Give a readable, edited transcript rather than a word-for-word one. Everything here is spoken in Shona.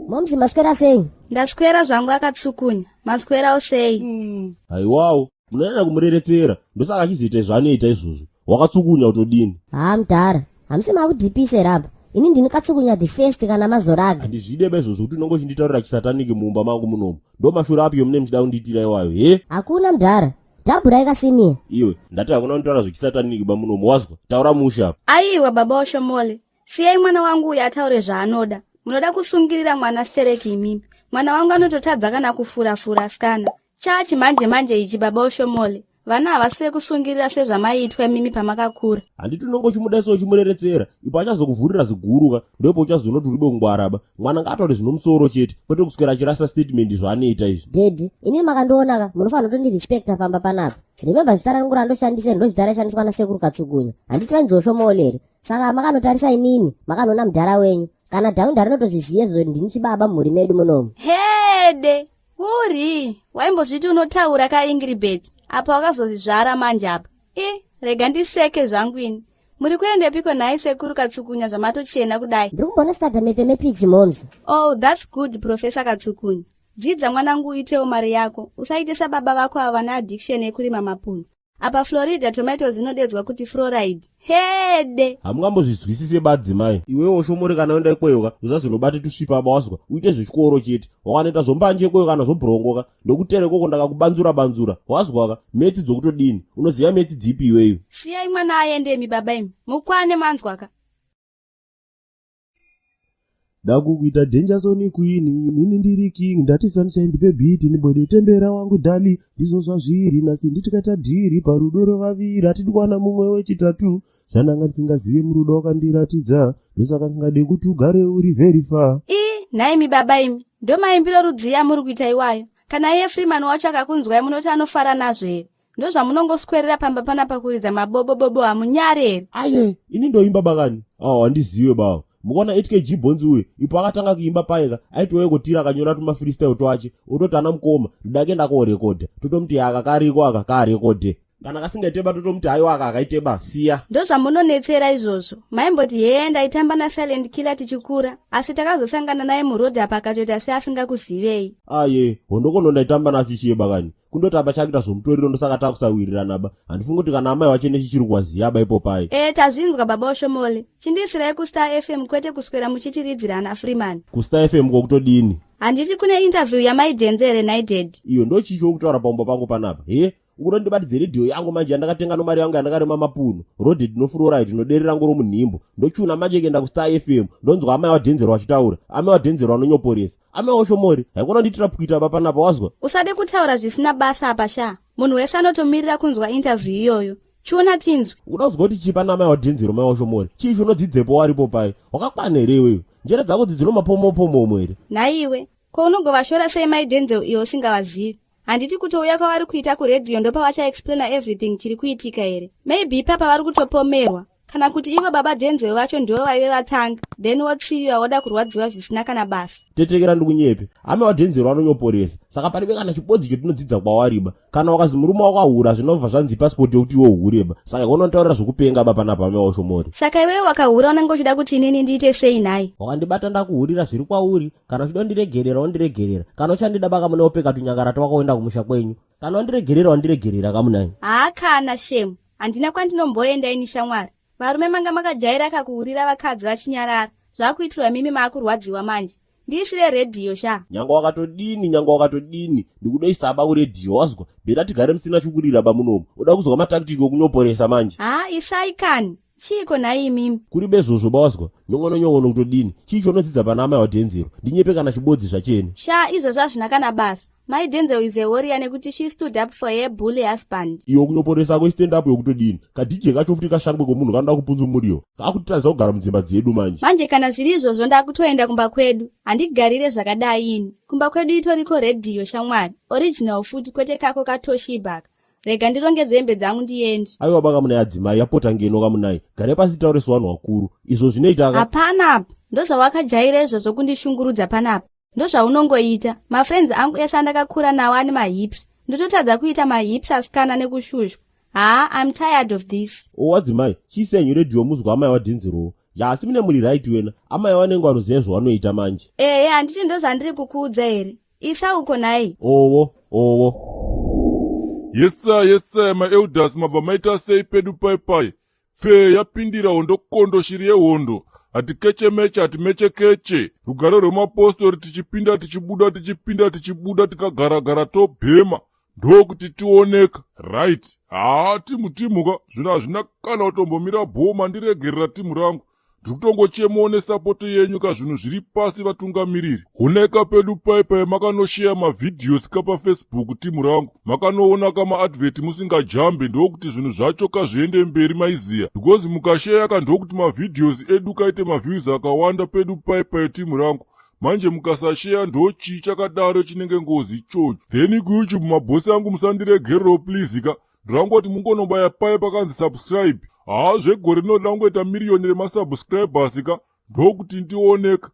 Momzi maswera sei? Ndaswera zvangu akatsukunya. Maswera sei? Haiwawo, munonyanya kumureretsera. Ndosaka achizoita zvanoita izvozvo. Wakatsukunya utodini? Mudhara. Hamsi makudhipise rapa. Ini ndinokatsukunya the first kana mazoraga. Handizvide bezvozvo kuti unongo chinditaurira chisataniki mumba mangu munomu. Ndo mashura api yomune muchida kundiitira iwayo, he? Hakuna mudhara. Dhabhura ikasinia. Iwe, ndati hakuna kutaura zvechisataniki bamunomu, wazwa? Taura musha apa. Aiwa baba Oshomole. Siyai mwana wangu uyu ataure zvaanoda. Munoda kusungirira mwana stereki imimi. Mwana wangu anototadza kana kufura skana. Chachi manje ichi baba Oshomole. Vana havasiwe kusungirira sezvamaitwa mimi pamakakura. Handiti unongo chimudaiso chimureretsera. Ipo achazokuvhurira ziguruka, ndipo uchazonoti uribe kungwaraba. Mwana ngataure zvinomusoro chete, kwete kuswera achirasa statement zvaanoita izvi. Daddy, ini makandionaka, munofanira kutondirespecta pamba panapa. Remember zita rangu randoshandisa ndo zita raishandiswa nasekuru Katsukunya. Handiti vanzi Oshomole here. Saka makanotarisa inini, makanoona mudhara wenyu. Kana dhaunda rinotozviziye zvo ndini chibaba mhuri medu munomu. Hede, uri, waimbozviti unotaura kaingry birds. Apa wakazozvizvara manje apa. Rega ndiseke zvangu ini. Muri kuendepiko naye sekuru Katsukunya zvamatochena kudai? Ndiri kumbona study mathematics momzi. Oh, that's good, Professor Katsukunya. Dzidza mwanangu uitewo mari yako. Usaite sababa vako havana addiction yekurima mapuno. Apa Florida tomatoes inodedzwa kuti fluoride. Hede. Hamungambozvizwisise badzimai. Iwewe Oshomole kana uenda ikweyoka, usazonobate tusvipa bawaswa. Uite zvechikoro chete. Wakanoita zvombanje ikweyo kana zvobhurongoka. Ndokutere koko ndakakubanzura. Wazwaka, metsi dzokutodini. Unoziva metsi dzipi iweyo? Siyai mwana aendemi baba imi. Mukwane manzwaka. Dakukuita danger zone queen, nini ndiri king, ndati sunshine ndipe beat, nibode tembera wangu dali, ndizvo zvazviri, nasi nditikata dhiri, parudo rovaviri, atidikwana mumwe wechitatu, zvananga ndisingazive murudo wakandiratidza, ndosaka singade kuti ugare uri very far. Naimi baba imi, ndo maimbiro rudziya muri kuita iwayo. Kana iye Freeman wacho akakunzwai munoti anofara nazvo here. Ndo zvamunongoswerera pamba panapa kuridza mabobobobo hamunyare here. Aye, ini ndoimba bakani. Handiziwe bawo. Mukona 8kg bonzi uye, ipo akatanga kuimba paika, aitouye kutira akanyora tuma freestyle twache, utoti ana mukoma, ndake ndakorekodha, totomuti akakariko akarekodhe. Kana kasingaiteba totomuti hayo akaiteba, siya. Ndo zvamunonetsera izvozvo. Maimboti ndaitamba na silent killer tichikura, asi takazosangana naye murodhi apa akatoita seasingakuzivei. Aye, hondokono ndaitamba nacho chiyebakani. Kundoti apa chakuita zvomutoriro ndosaka takusawirirana. Handifungi kuti kana amai wacho nechichiri kwaziyaba ipo pai. Tazvinzwa baba Oshomole. Chindisirai kuStar FM kwete kuswera muchitiridzirana Freeman. kuStar FM kokutodini? Handiti kune interview yamaidenzere naided. Iyo ndo chicho kutaura paumba pangu panapa. Ukunondibatidze radio yangu manje yandakatenga nomari yangu yandakarema mapuno. Roded no fluoride noderi rangu romunhimbo. Ndochuna manje kenda kuStar FM. Ndonzwa amai wadenzero wachitaura. Amai wadenzero wanonyoporesa. Amai Oshomole, haikona nditirapukita baba panapa wazwa? Usade kutaura zvisina basa apa sha. Munhu wese anotomirira kunzwa interview iyoyo. Chiona tinzwi. Unozwa kuti chipa namai wadenzero mai Oshomole. Chicho unodzidzepo waripo pai. Wakakwana here iwewe? Njere dzako dzidzinomapomopomomwe here? Naiwe, ko unongovashora sei maidenzero iyo usingavazivi? Handiti kutouya kwavari kuita kuredhiyo ndo pavachaexplaina everything chiri kuitika here. Maybe papa vari kutopomerwa. Kana kuti ivo baba Denzel vacho ndivo vaive vatanga, then wotsiviwa woda kurwadziwa zvisina kana basa. Tetekera ndikunyepe. Ame waDenzel vanonyoporesa. Saka paribe kana chibodzi chetinodzidza kwawariba. Kana wakazi murume wakahura zvinobva zvanzi passport yekuti iwe uhureba. Saka unotaurira zvokupenga baba panapa ame Oshomole. Saka iwewe wakahura unenge uchida kuti inini ndiite sei naye? Wakandibata ndakuhurira zviri kwauri. Kana uchida kundiregerera wandiregerera. Kana uchandida baka mune opeka tunyangara twakaenda kumusha kwenyu. Kana wandiregerera wandiregerera kamunai. Kana shemu. Handina kwandinomboenda ini shamwari. Varume manga makajaira kakuhurira vakadzi vachinyarara. Zvakuitirwa mimi maakurwadziwa manje. Ndisire radio sha. Nyanga wakatodini. Ndikudoisaba kuredhiyo wazwa. Beta tigare musina chukurira bamunomu. Uda kuzwa mataktiki okunyoporesa manje. Isaikani. Chiko nayi mimi. Kuri bezvozvo bawazwa. Nyongono kutodini. Chicho unodzidza pana amai waDenzel. Ndinyepe kana chibodzi zvachene. Sha izvo zvazvina kana basa. My Denzel is a warrior nekuti she stood up for her bully husband. Iyo kunyoporesa kwe stand up yokutodini. Kadije kacho futi kashangwe komunhu kanda kupunza muriyo. Kakutitadza kugara mudzimba dzedu manje. Manje kana zviri izvozvo ndakutoenda kumba kwedu. Handigarire zvakadai ini. Kumba kwedu itoriko radio shamwari. Original futi kwete kako katoshiba. Rega ndirongedze hembe dzangu ndiende. Aiwa baka muna yadzimai yapota ngeno kamunai. Gare pasi taureso vanhu vakuru. Izvo zvinoita hapana. Ndozvawakajaira izvozvo kundishungurudza panapa. Ndozvaunongoita. Mafriends angu ese andakakura nawo ane mahips. Ndototadza kuita mahips asikana nekushushwa. I'm tired of this. Wadzimai, chisenyu radio muzwa amai waDenzel. asi mine muri right wena amai vanenge vanoziva zvavanoita manje. handiti ndo zvandiri kukuudza here. Isa uko nhai. Owo. Yesa maelders mabva maita sei pedu pai. Fe yapindira hondo kondo shiri yehondo. Ati keche ati meche. Rugare rwemapostori tichipinda tichibuda tikagara tobhema. Ndokuti tioneka. Right. Timuka. Zvino hazvina kana kutombomira bhoma ndiregerera timu rangu. Ndikutongochemawo nesapoti yenyu kazvinhu zviri pasi vatungamiriri. Honeka pedu pai makanoshare mavhidhiyosi kapafacebook timu rangu. Makanoona kamaadvert musingajambe ndokuti zvinhu zvacho kazviende mberi maiziya. Because mukashare ndokuti mavhidhiyosi edu kaite maviews akawanda pedu pai timu rangu. Manje mukasashare ndochi chakadaro chinenge ngozi ichocho. Then kuYouTube mabhosi angu musandiregerero please ka. Ndorangoti mungonobaya pai pakanzi subscribe. Zvegore rinoda kungoita miriyoni remasubscribers ka. Ndokuti ndioneka.